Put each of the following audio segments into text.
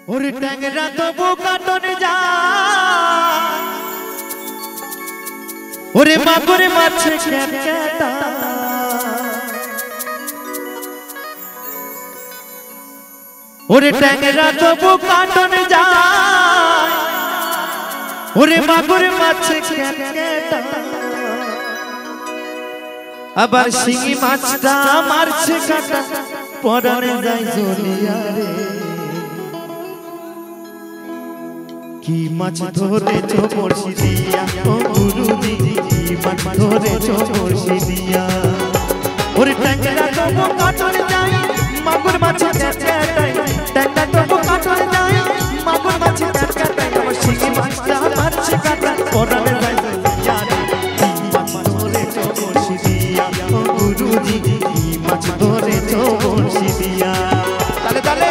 ওরে ট্যাংরা তবু কাটনে যা ওরে মাগুরে মাছে ক্যাটা ওরে ট্যাংরা তবু কাটনে যা ওরে মাগুরে মাছে ক্যাটা আবার শিঙি মাছটা মারছে কাটা পরানে যায় জ্বলিয়া রে কি মাছ ধরেছো বড়শি দিয়া ও গুরুজি কি মাছ ধরেছো বড়শি দিয়া ওরে ট্যাংরা তবু কাটনে যায় মাগুর মাছে ক্যাটাই ট্যাংরা তবু কাটনে যায় মাগুর মাছে ক্যাটাই আবার শিঙি মাছটা মারছে কাটা পরানে যায় জ্বলিয়া রে কি মাছ ধরেছো বড়শি দিয়া ও গুরুজি কি মাছ ধরেছো বড়শি দিয়া তালে তালে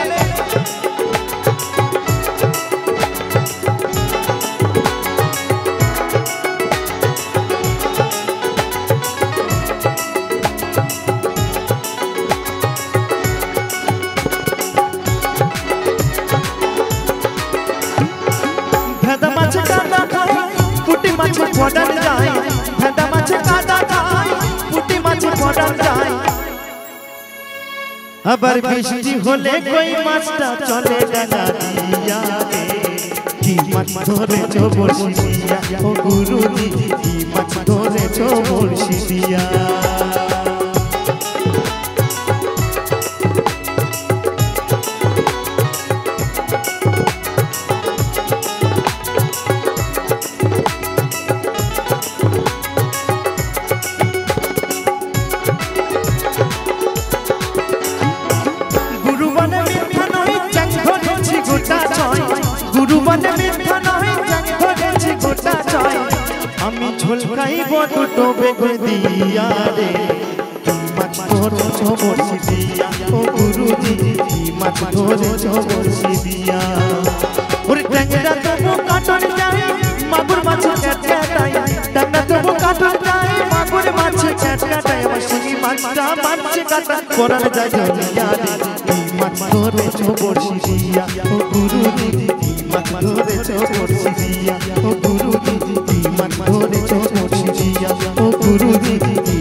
ভেদা মাছে কাদা খায় পুটি মাছে পড়ান যায় ভেদা মাছে কাদা খায় পুটি মাছে পড়ান যায় আবার বৃষ্টি হলে কই মাছটা চলে ডাঙা দিয়া রে কি মাছ ধরেছো বড়শি দিয়া ও গুরুজি কি মাছ ধরেছো বড়শি দিয়া আমি ঝলকাইব দুটো বেগে দিয়া রে কি মাছ ধরেছো বড়শি দিয়া ও গুরুজি কি মাছ ধরেছো বড়শি দিয়া ওরে ট্যাংরা তবু কাটন যায় মাগুর মাছে ক্যাটাই ট্যাংরা তবু কাটন যায় মাগুর মাছে ক্যাটাই আমার শিঙি মাছটা মারছে কাটা পরানে যায় জ্বলিয়া রে কি মাছ ধরেছো বড়শি দিয়া ও গুরুজি কি মাছ ধরেছো বড়শি দিয়া ও গুরুজি কি মাছ ধরেছো বড়শি দিয়া ও গুরুজি কি